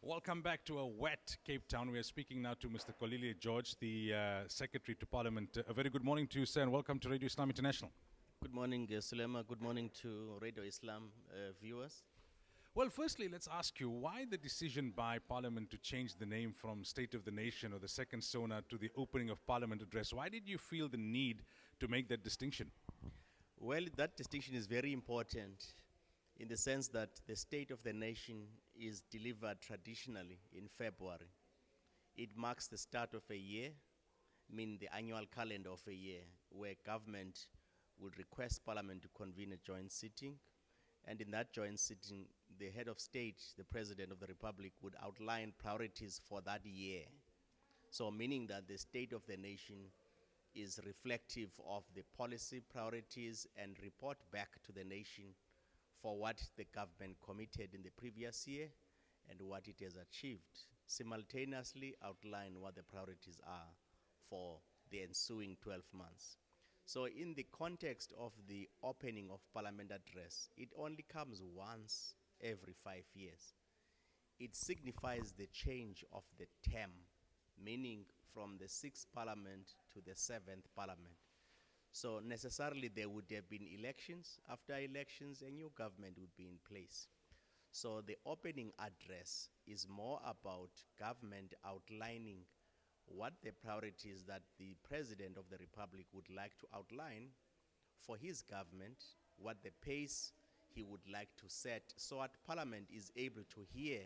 Welcome back to a wet Cape Town. We are speaking now to Mr. Xolile George, the Secretary to Parliament. A very good morning to you, sir, and welcome to Radio Islam International. Good morning, Sulema. Good morning to Radio Islam viewers. Well, firstly, let's ask you, why the decision by Parliament to change the name from State of the Nation or the second SONA to the Opening of Parliament Address? Why did you feel the need to make that distinction? Well, that distinction is very important in the sense that the State of the Nation is delivered traditionally in February. It marks the start of a year, meaning the annual calendar of a year, where government would request Parliament to convene a joint sitting. And in that joint sitting, the head of state, the President of the Republic, would outline priorities for that year. So meaning that the State of the Nation is reflective of the policy priorities and report back to the nation for what the government committed in the previous year and what it has achieved. Simultaneously outline what the priorities are for the ensuing 12 months. So in the context of the opening of Parliament Address, it only comes once every 5 years. It signifies the change of the term, meaning from the 6th Parliament to the 7th Parliament. So necessarily there would have been elections. After elections, a new government would be in place. So the opening address is more about government outlining what the priorities that the President of the Republic would like to outline for his government, what the pace he would like to set, so that Parliament is able to hear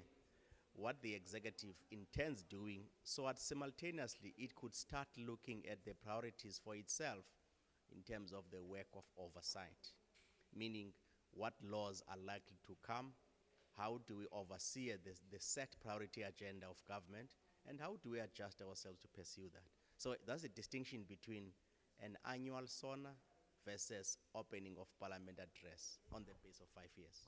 what the executive intends doing, so that simultaneously it could start looking at the priorities for itself in terms of the work of oversight, meaning what laws are likely to come, how do we oversee the set priority agenda of government, and how do we adjust ourselves to pursue that. So that's the distinction between an annual SONA versus opening of Parliament Address on the base of 5 years.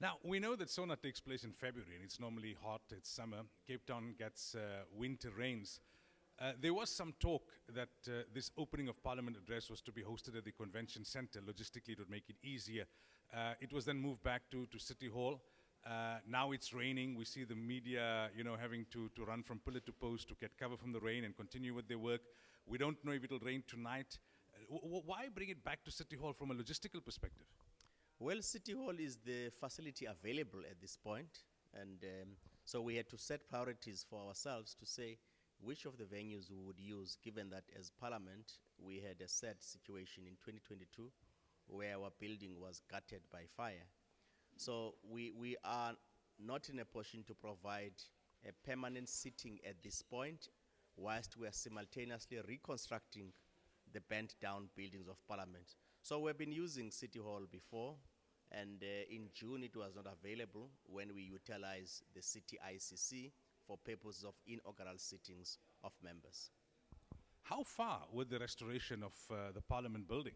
Now, we know that SONA takes place in February, and it's normally hot, it's summer. Cape Town gets winter rains. There was some talk that this opening of Parliament Address was to be hosted at the Convention Centre. Logistically, it would make it easier. It was then moved back to City Hall. Now it's raining. We see the media, having to run from pillar to post to get cover from the rain and continue with their work. We don't know if it'll rain tonight. Why bring it back to City Hall from a logistical perspective? Well, City Hall is the facility available at this point, and so we had to set priorities for ourselves to say which of the venues we would use, given that as Parliament we had a sad situation in 2022 where our building was gutted by fire. So we are not in a position to provide a permanent sitting at this point, whilst we are simultaneously reconstructing the bent down buildings of Parliament. So we've been using City Hall before, and in June it was not available when we utilized the City ICC for purposes of inaugural sittings of members. How far with the restoration of the Parliament building?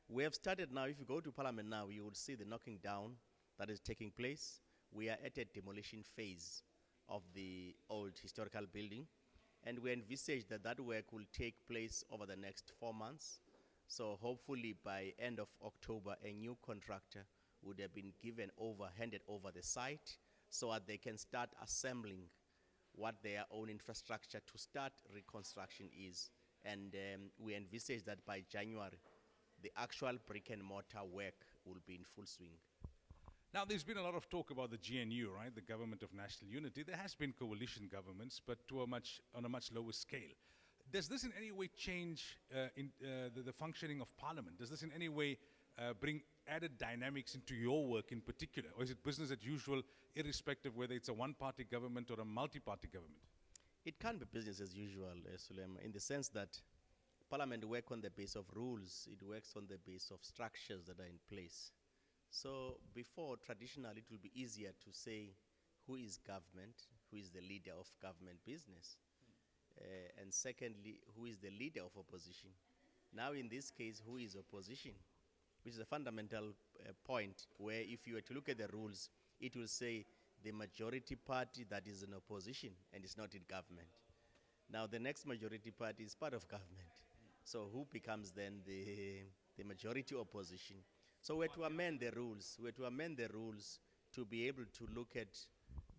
We have started now. If you go to Parliament now, you will see the knocking down that is taking place. We are at a demolition phase of the old historical building, and we envisage that that work will take place over the next 4 months. So hopefully by end of October, a new contractor would have been handed over the site so that they can start assembling what their own infrastructure to start reconstruction is. And we envisage that by January, the actual brick and mortar work will be in full swing. Now, there's been a lot of talk about the GNU, right? The Government of National Unity. There has been coalition governments, but on a much lower scale. Does this in any way change the functioning of Parliament? Does this in any way bring added dynamics into your work in particular? Or is it business as usual, irrespective whether it's a one-party government or a multi-party government? It can be business as usual, Sulema, in the sense that Parliament works on the base of rules. It works on the base of structures that are in place. So before, traditionally, it will be easier to say who is government, who is the leader of government business, and secondly, who is the leader of opposition. Now in this case, who is opposition? Which is a fundamental point where if you were to look at the rules, it will say the majority party that is in opposition and is not in government. Now the next majority party is part of government. So who becomes then the majority opposition? So we're to amend the rules. We're to amend the rules to be able to look at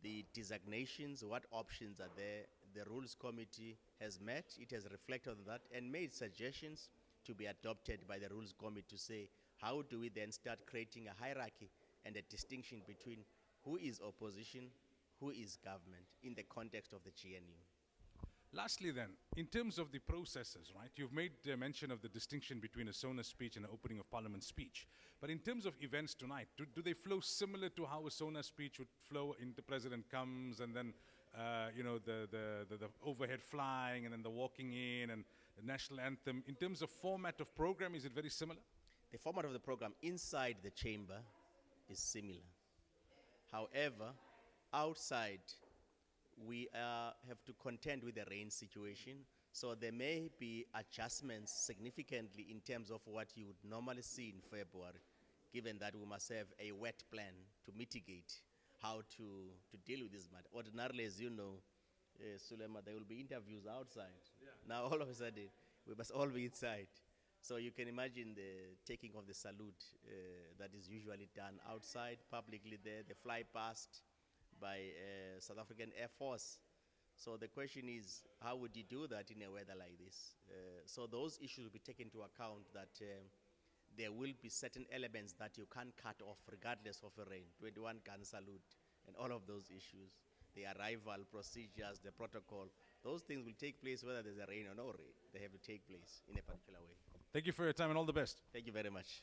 the designations, what options are there. The Rules Committee has met, it has reflected on that and made suggestions to be adopted by the Rules Committee to say, how do we then start creating a hierarchy and a distinction between who is opposition, who is government in the context of the GNU. Lastly then, in terms of the processes, right, you've made mention of the distinction between a SONA speech and an opening of parliament speech. But in terms of events tonight, do they flow similar to how a SONA speech would flow in the president comes and then, you know, the overhead flying and then the walking in and the national anthem? In terms of format of program, is it very similar? The format of the program inside the chamber is similar. However, outside, we have to contend with the rain situation. So there may be adjustments significantly in terms of what you would normally see in February, given that we must have a wet plan to mitigate how to deal with this matter. Ordinarily, as you know, Sulema, there will be interviews outside. Yeah. Now, all of a sudden, we must all be inside. So you can imagine the taking of the salute that is usually done outside, publicly there, the fly past by South African Air Force. So the question is, how would you do that in a weather like this? So those issues will be taken into account, that there will be certain elements that you can't cut off regardless of the rain, 21 gun salute, and all of those issues, the arrival procedures, the protocol, those things will take place whether there's a rain or no rain. They have to take place in a particular way. Thank you for your time and all the best. Thank you very much.